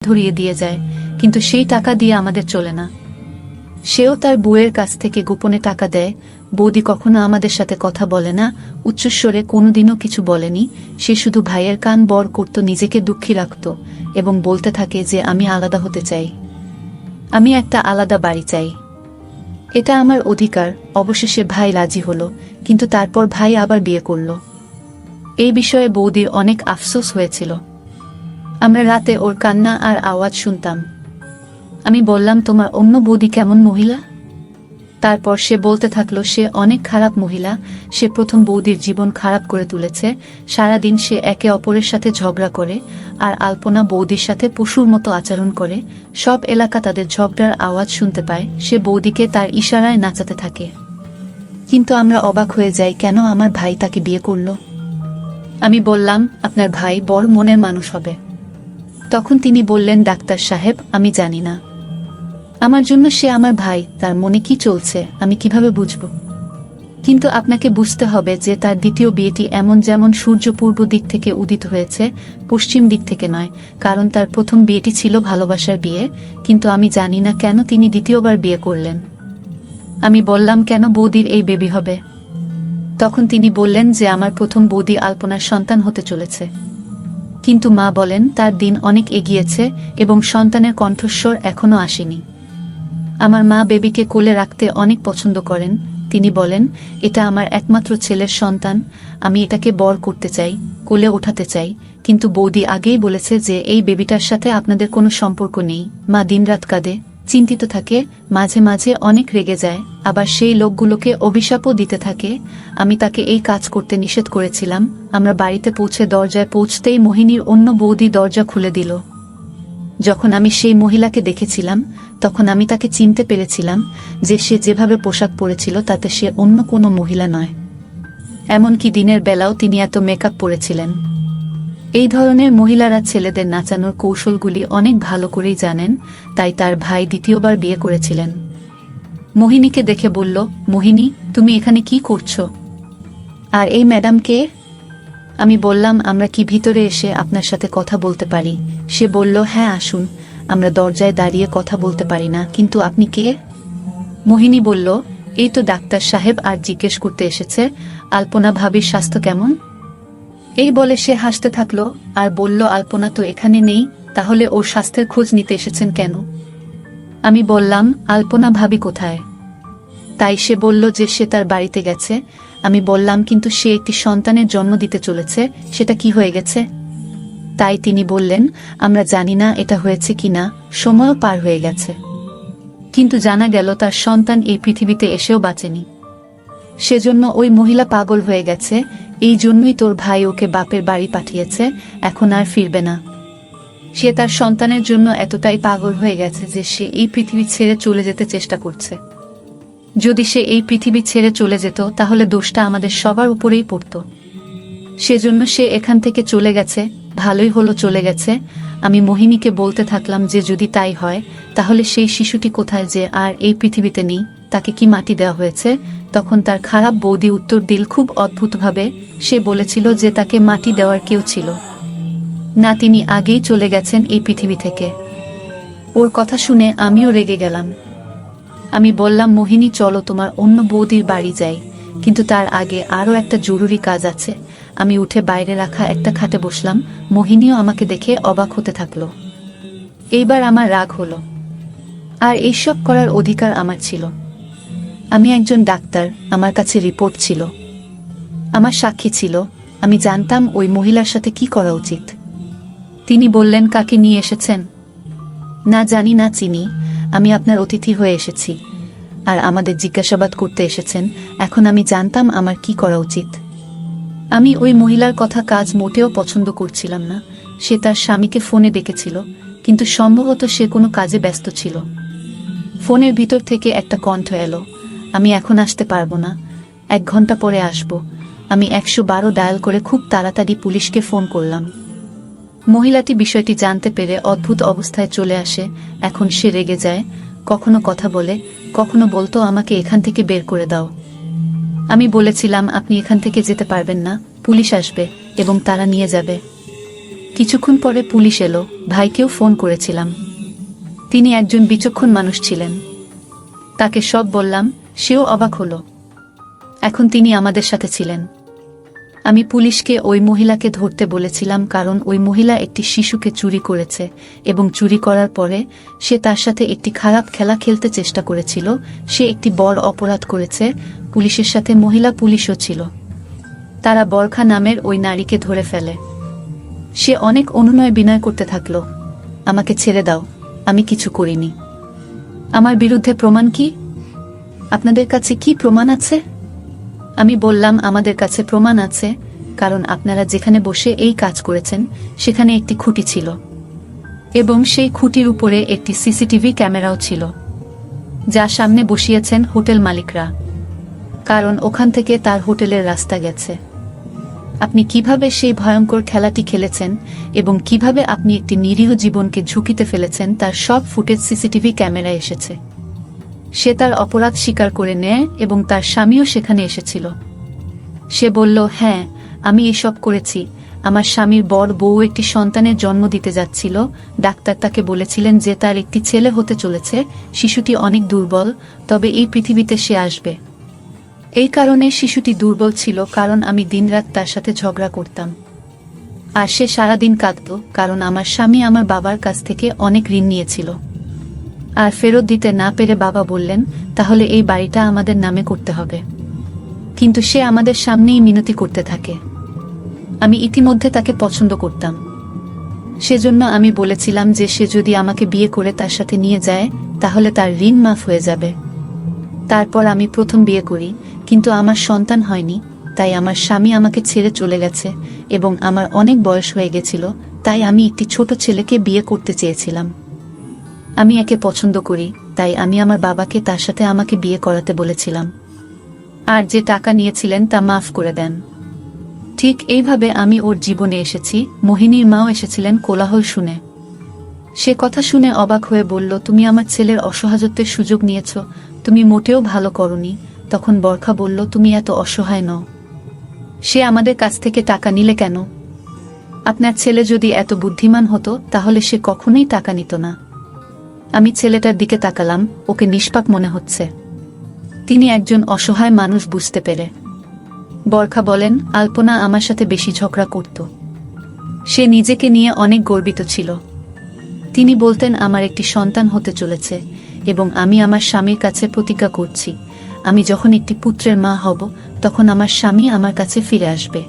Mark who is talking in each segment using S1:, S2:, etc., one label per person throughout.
S1: ধরিয়ে দিয়ে যায়, কিন্তু সেই টাকা দিয়ে আমাদের চলে না। সেও তার বউয়ের কাছ থেকে গোপনে টাকা দেয়। বৌদি কখনো আমাদের সাথে কথা বলে না, উচ্চস্বরে কোনোদিনও কিছু বলেনি। সে শুধু ভাইয়ের কান বড় করত, নিজেকে দুঃখী রাখত এবং বলতে থাকে যে আমি আলাদা হতে চাই, আমি একটা আলাদা বাড়ি চাই, এটা আমার অধিকার। অবশেষে ভাই রাজি হলো, কিন্তু তারপর ভাই আবার বিয়ে করল। এই বিষয়ে বৌদির অনেক আফসোস হয়েছিল। আমরা রাতে ওর কান্না আর আওয়াজ শুনতাম। আমি বললাম, তোমার অন্য বৌদি কেমন মহিলা? তারপর সে বলতে থাকলো, সে অনেক খারাপ মহিলা। সে প্রথম বৌদির জীবন খারাপ করে তুলেছে। সারাদিন সে একে অপরের সাথে ঝগড়া করে, আর আলপনা বৌদির সাথে পশুর মতো আচরণ করে। সব এলাকা তাদের ঝগড়ার আওয়াজ শুনতে পায়। সে বৌদিকে তার ইশারায় নাচাতে থাকে, কিন্তু আমরা অবাক হয়ে যাই, কেন আমার ভাই তাকে বিয়ে করলো। আমি বললাম, আপনার ভাই বড় মনের মানুষ হবে। তখন তিনি বললেন, ডাক্তার সাহেব, আমি জানি না, আমার জন্য সে আমার ভাই, তার মনে কি চলছে আমি কিভাবে বুঝব? কিন্তু আপনাকে বুঝতে হবে যে তার দ্বিতীয় বিয়েটি এমন যেমন সূর্য পূর্ব দিক থেকে উদিত হয়েছে, পশ্চিম দিক থেকে নয়। কারণ তার প্রথম বিয়েটি ছিল ভালোবাসার বিয়ে, কিন্তু আমি জানি না কেন তিনি দ্বিতীয়বার বিয়ে করলেন। আমি বললাম, কেন বৌদির এই বেবি হবে? তখন তিনি বললেন যে আমার প্রথম বৌদি আলপনার সন্তান হতে চলেছে, কিন্তু মা বলেন তার দিন অনেক এগিয়েছে এবং সন্তানের কণ্ঠস্বর এখনো আসেনি। আমার মা বেবিকে কোলে রাখতে অনেক পছন্দ করেন। তিনি বলেন, এটা আমার একমাত্র ছেলের সন্তান, আমি এটাকে বড় করতে চাই, কোলে ওঠাতে চাই। কিন্তু বৌদি আগেই বলেছে যে এই বেবিটার সাথে আপনাদের কোনো সম্পর্ক নেই। মা দিনরাত কাঁদে, চিন্তিত থাকে, মাঝে মাঝে অনেক রেগে যায়, আবার সেই লোকগুলোকে অভিশাপও দিতে থাকে। আমি তাকে এই কাজ করতে নিষেধ করেছিলাম। আমরা বাড়িতে পৌঁছে দরজায় পৌঁছতেই মোহিনীর অন্য বৌদি দরজা খুলে দিল। যখন আমি সেই মহিলাকে দেখেছিলাম, তখন আমি তাকে চিনতে পেরেছিলাম যে সে যেভাবে পোশাক পরেছিল তাতে সে অন্য কোনো মহিলা নয়। এমনকি দিনের বেলাও তিনি এত মেকআপ পরেছিলেন। এই ধরনের মহিলারা ছেলেদের নাচানোর কৌশলগুলি অনেক ভালো করেই জানেন, তাই তার ভাই দ্বিতীয়বার বিয়ে করেছিলেন। মোহিনীকে দেখে বলল, মোহিনী, তুমি এখানে কি করছো? আর এই ম্যাডাম কে? আমি বললাম, আমরা কি ভিতরে এসে আপনার সাথে কথা বলতে পারি? সে বলল, হ্যাঁ আসুন। আমরা দরজায় দাঁড়িয়ে কথা বলতে পারি না, কিন্তু আপনি কে? মোহিনী বলল, এই তো ডাক্তার সাহেব, আর জিজ্ঞেস করতে এসেছে আলপনা ভাবির স্বাস্থ্য কেমন। এই বলে সে হাসতে থাকলো আর বলল, আলপনা তো এখানে নেই, তাহলে ওর স্বাস্থ্যের খোঁজ নিতে এসেছেন কেন? আমি বললাম, আলপনা ভাবি কোথায়? তাই সে বলল যে সে তার বাড়িতে গেছে। আমি বললাম, কিন্তু সে একটি সন্তানের জন্ম দিতে চলেছে, সেটা কি হয়ে গেছে? তাই তিনি বললেন, আমরা জানি না এটা হয়েছে কিনা, সময়ও পার হয়ে গেছে, কিন্তু জানা গেল তার সন্তান এই পৃথিবীতে এসেও বাঁচেনি। সেজন্য ওই মহিলা পাগল হয়ে গেছে। এই জন্যই তোর ভাই ওকে বাপের বাড়ি পাঠিয়েছে, এখন আর ফিরবে না। সে তার সন্তানের জন্য এতটাই পাগল হয়ে গেছে যে সে এই পৃথিবী ছেড়ে চলে যেতে চেষ্টা করছে। যদি সে এই পৃথিবী ছেড়ে চলে যেত তাহলে দোষটা আমাদের সবার উপরেই পড়ত। সেজন্য সে এখান থেকে চলে গেছে। ভালোই হলো চলে গেছে। আমি মোহিনীকে বলতে থাকলাম যে যদি তাই হয় তাহলে সেই শিশুটি কোথায় যে আর এই পৃথিবীতে নেই, তাকে কি মাটি দেওয়া হয়েছে? তখন তার খারাপ বৌদি উত্তর দিল খুব অদ্ভুতভাবে। সে বলেছিল যে তাকে মাটি দেওয়ার কেউ ছিল না, তিনি আগেই চলে গেছেন এই পৃথিবী থেকে। ওর কথা শুনে আমিও রেগে গেলাম। আমি বললাম, মোহিনী চলো তোমার অন্য বৌদির বাড়ি যাই, কিন্তু তার আগে আরও একটা জরুরি কাজ আছে। আমি উঠে বাইরে রাখা একটা খাটে বসলাম। মোহিনীও আমাকে দেখে অবাক হতে থাকলো। এইবার আমার রাগ হলো, আর এইসব করার অধিকার আমার ছিল। আমি একজন ডাক্তার, আমার কাছে রিপোর্ট ছিল, আমার সাক্ষী ছিল। আমি জানতাম ওই মহিলার সাথে কি করা উচিত। তিনি বললেন, কাকে নিয়ে এসেছেন? না জানি না চিনি, আমি আপনার অতিথি হয়ে এসেছি আর আমাদের জিজ্ঞাসাবাদ করতে এসেছেন। এখন আমি জানতাম আমার কি করা উচিত। আমি ওই মহিলার কথা কাজ মোটেও পছন্দ করছিলাম না। সে তার স্বামীকে ফোনে ডেকেছিল, কিন্তু সম্ভবত সে কোনো কাজে ব্যস্ত ছিল। ফোনের ভিতর থেকে একটা কণ্ঠ এলো, আমি এখন আসতে পারবো না, 1 ঘন্টা পরে আসব। আমি 112 ডায়াল করে খুব তাড়াতাড়ি পুলিশকে ফোন করলাম। মহিলাটি বিষয়টি জানতে পেরে অদ্ভুত অবস্থায় চলে আসে। এখন সে রেগে যায়, কখনো কথা বলে, কখনো বলতো আমাকে এখান থেকে বের করে দাও। আমি বলেছিলাম, আপনি এখান থেকে যেতে পারবেন না, পুলিশ আসবে এবং তারা নিয়ে যাবে। কিছুক্ষণ পরে পুলিশ এলো, ভাইকেও ফোন করেছিলাম। তিনি একজন বিচক্ষণ মানুষ ছিলেন। তাকে সব বললাম, সেও অবাক হলো। এখন তিনি আমাদের সাথে ছিলেন। আমি পুলিশকে ওই মহিলাকে ধরতে বলেছিলাম, কারণ ওই মহিলা একটি শিশুকে চুরি করেছে এবং চুরি করার পরে সে তার সাথে একটি খারাপ খেলা খেলতে চেষ্টা করেছিল। সে একটি বড় অপরাধ করেছে। পুলিশের সাথে মহিলা পুলিশও ছিল। তারা বরখা নামের ওই নারীকে ধরে ফেলে। সে অনেক অনুনয় বিনয় করতে থাকল, আমাকে ছেড়ে দাও, আমি কিছু করিনি। আমার বিরুদ্ধে প্রমাণ কি? আপনাদের কাছে কি প্রমাণ আছে? আমি বললাম, আমাদের কাছে প্রমাণ আছে, কারণ আপনারা যেখানে বসে এই কাজ করেছেন সেখানে একটি খুঁটি ছিল এবং সেই খুঁটির উপরে একটি সিসিটিভি ক্যামেরাও ছিল, যা সামনে বসিয়েছেন হোটেল মালিকরা, কারণ ওখান থেকে তার হোটেলের রাস্তা গেছে। আপনি কিভাবে সেই ভয়ঙ্কর খেলাটি খেলেছেন এবং কিভাবে আপনি একটি নিরীহ জীবনকে ঝুঁকিতে ফেলেছেন তার সব ফুটেজ সিসিটিভি ক্যামেরায় এসেছে। সে তার অপরাধ স্বীকার করে নেয় এবং তার স্বামীও সেখানে এসেছিল। সে বলল, হ্যাঁ, আমি এসব করেছি। আমার স্বামীর বড় বউ একটি সন্তানের জন্ম দিতে যাচ্ছিল। ডাক্তার তাকে বলেছিলেন যে তার একটি ছেলে হতে চলেছে। শিশুটি অনেক দুর্বল, তবে এই পৃথিবীতে সে আসবে। এই কারণে শিশুটি দুর্বল ছিল, কারণ আমি দিনরাত তার সাথে ঝগড়া করতাম। আর সে সারাদিন কাঁদত, কারণ আমার স্বামী আমার বাবার কাছ থেকে অনেক ঋণ নিয়েছিল। আর ফেরত দিতে না পেরে বাবা বললেন, তাহলে এই বাড়িটা আমাদের নামে করতে হবে। কিন্তু সে আমাদের সামনেই মিনতি করতে থাকে। আমি ইতিমধ্যে তাকে পছন্দ করতাম। সেজন্য আমি বলেছিলাম যে সে যদি আমাকে বিয়ে করে তার সাথে নিয়ে যায় তাহলে তার ঋণ মাফ হয়ে যাবে। তারপর আমি প্রথম বিয়ে করি, কিন্তু আমার সন্তান হয়নি। তাই আমার স্বামী আমাকে ছেড়ে চলে গেছে এবং আমার অনেক বয়স হয়ে গেছিল। তাই আমি একটি ছোট ছেলেকে বিয়ে করতে চেয়েছিলাম। আমি একে পছন্দ করি, তাই আমি আমার বাবাকে তার সাথে আমাকে বিয়ে করাতে বলেছিলাম। আর যে টাকা নিয়েছিলেন তা মাফ করে দেন। ঠিক এইভাবে আমি ওর জীবনে এসেছি। মোহিনীর মাও এসেছিলেন কোলাহল শুনে। সে কথা শুনে অবাক হয়ে বলল, তুমি আমার ছেলের অসহায়ত্বের সুযোগ নিয়েছ, তুমি মোটেও ভালো করনি। তখন বরখা বলল, তুমি এত অসহায় নও। সে আমাদের কাছ থেকে টাকা নিলে কেন? আপনার ছেলে যদি এত বুদ্ধিমান হতো তাহলে সে কখনোই টাকা নিত না। আমি ছেলেটার দিকে তাকালাম, ওকে নিষ্পাপ মনে হচ্ছে। তিনি একজন অসহায় মানুষ বুঝতে পেরে। বরখা বলেন, আলপনা আমার সাথে বেশি ঝগড়া করত। সে নিজেকে নিয়ে অনেক গর্বিত ছিল। তিনি বলতেন, আমার একটি সন্তান হতে চলেছে এবং আমি আমার স্বামীর কাছে প্রতিজ্ঞা করছি, আমি যখন একটি পুত্রের মা হব তখন আমার স্বামী আমার কাছে ফিরে আসবে।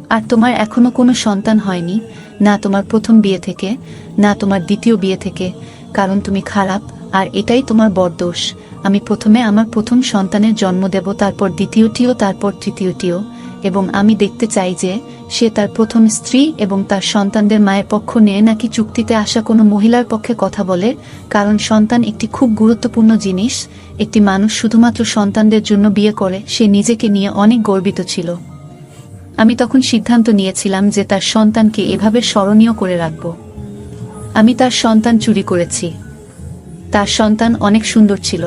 S1: আর তোমার এখনো কোনো সন্তান হয়নি, না তোমার প্রথম বিয়ে থেকে, না তোমার দ্বিতীয় বিয়ে থেকে, কারণ তুমি খারাপ আর এটাই তোমার বড় দোষ। আমি প্রথমে আমার প্রথম সন্তানের জন্ম দেব, তারপর দ্বিতীয়টিও, তারপর তৃতীয়টিও, এবং আমি দেখতে চাই যে সে তার প্রথম স্ত্রী এবং তার সন্তানদের মায়ের পক্ষ নিয়ে নাকি চুক্তিতে আসা কোনো মহিলার পক্ষে কথা বলে, কারণ সন্তান একটি খুব গুরুত্বপূর্ণ জিনিস। একটি মানুষ শুধুমাত্র সন্তানদের জন্য বিয়ে করে। সে নিজেকে নিয়ে অনেক গর্বিত ছিল। আমি তখন সিদ্ধান্ত নিয়েছিলাম যে তার সন্তানকে এভাবে স্মরণীয় করে রাখব। আমি তার সন্তান চুরি করেছি। তার সন্তান অনেক সুন্দর ছিল,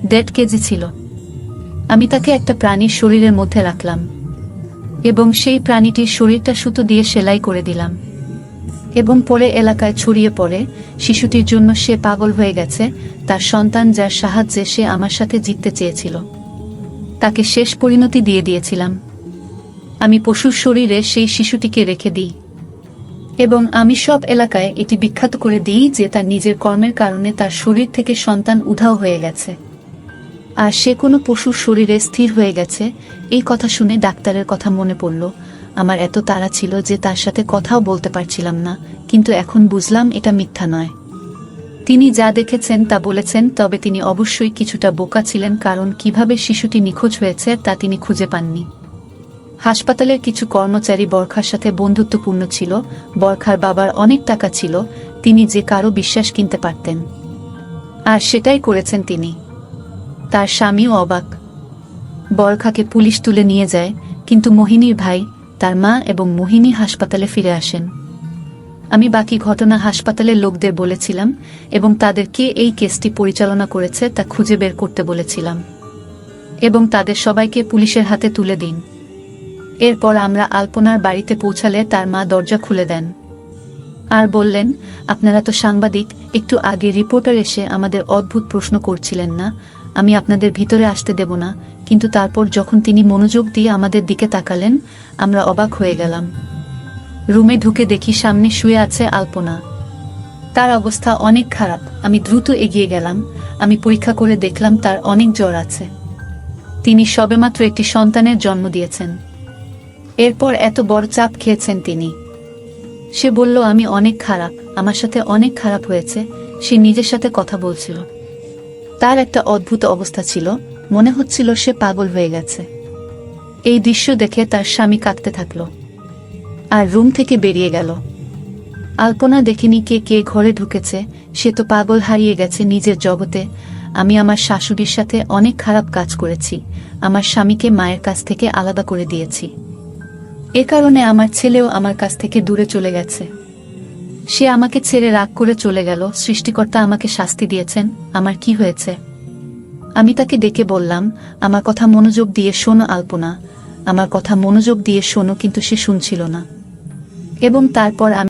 S1: 1.5 কেজি ছিল। আমি তাকে একটা প্রাণীর শরীরের মধ্যে রাখলাম এবং সেই প্রাণীটির শরীরটা সুতো দিয়ে সেলাই করে দিলাম এবং পরে এলাকায় ছড়িয়ে পড়ে। শিশুটির জন্য সে পাগল হয়ে গেছে। তার সন্তান, যার সাহায্যে সে আমার সাথে জিততে চেয়েছিল, তাকে শেষ পরিণতি দিয়ে দিয়েছিলাম। আমি পশুর শরীরে সেই শিশুটিকে রেখে দিই এবং আমি সব এলাকায় এটি বিখ্যাত করে দিই যে তার নিজের কর্মের কারণে তার শরীর থেকে সন্তান উধাও হয়ে গেছে আর সে কোনো পশুর শরীরে স্থির হয়ে গেছে। এই কথা শুনে ডাক্তারের কথা মনে পড়ল। আমার এত তাড়া ছিল যে তার সাথে কথাও বলতে পারছিলাম না, কিন্তু এখন বুঝলাম এটা মিথ্যা নয়। তিনি যা দেখেছেন তা বলেছেন, তবে তিনি অবশ্যই কিছুটা বোকা ছিলেন, কারণ কিভাবে শিশুটি নিখোঁজ হয়েছে তা তিনি খুঁজে পাননি। হাসপাতালের কিছু কর্মচারী বরখার সাথে বন্ধুত্বপূর্ণ ছিল। বরখার বাবার অনেক টাকা ছিল, তিনি যে কারো বিশ্বাস কিনতে পারতেন, আর সেটাই করেছেন তিনি। তার স্বামীও অবাক। বরখাকে পুলিশ তুলে নিয়ে যায়, কিন্তু মোহিনীর ভাই, তার মা এবং মোহিনী হাসপাতালে ফিরে আসেন। আমি বাকি ঘটনা হাসপাতালের লোকদের বলেছিলাম এবং তাদেরকে এই কেসটি পরিচালনা করেছে তা খুঁজে বের করতে বলেছিলাম এবং তাদের সবাইকে পুলিশের হাতে তুলে দিন। এরপর আমরা আলপনার বাড়িতে পৌঁছালে তার মা দরজা খুলে দেন আর বললেন, আপনারা তো সাংবাদিক, একটু আগে রিপোর্টার এসে আমাদের অদ্ভুত প্রশ্ন করছিলেন না, আমি আপনাদের ভিতরে আসতে দেব না। কিন্তু তারপর যখন তিনি মনোযোগ দিয়ে আমাদের দিকে তাকালেন, আমরা অবাক হয়ে গেলাম। রুমে ঢুকে দেখি সামনে শুয়ে আছে আলপনা। তার অবস্থা অনেক খারাপ। আমি দ্রুত এগিয়ে গেলাম। আমি পরীক্ষা করে দেখলাম তার অনেক জ্বর আছে। তিনি সবেমাত্র একটি সন্তানের জন্ম দিয়েছেন। এরপর এত বড় চাপ খেয়েছেন তিনি। সে বলল, আমি অনেক খারাপ, আমার সাথে অনেক খারাপ হয়েছে। সে নিজের সাথে কথা বলছিল। তার একটা অদ্ভুত অবস্থা ছিল, মনে হচ্ছিল সে পাগল হয়ে গেছে। এই দৃশ্য দেখে তার স্বামী কাঁদতে থাকল আর রুম থেকে বেরিয়ে গেল। আলপনা দেখেনি কে কে ঘরে ঢুকেছে, সে তো পাগল, হারিয়ে গেছে নিজের জগতে। আমি আমার শাশুড়ির সাথে অনেক খারাপ কাজ করেছি, আমার স্বামীকে মায়ের কাছ থেকে আলাদা করে দিয়েছি। এ কারণে আমার ছেলেও আমার কাছ থেকে দূরে চলে গেছে। সে আমাকে ছেড়ে রাগ করে চলে গেল। সৃষ্টিকর্তা আমাকে শাস্তি দিয়েছেন। আমার কি হয়েছে? আমি তাকে ডেকে বললাম, আমার কথা মনোযোগ দিয়ে শোনো আলপনা, আমার কথা মনোযোগ দিয়ে শোনো। কিন্তু সে শুনছিল না। এবং তারপর আমি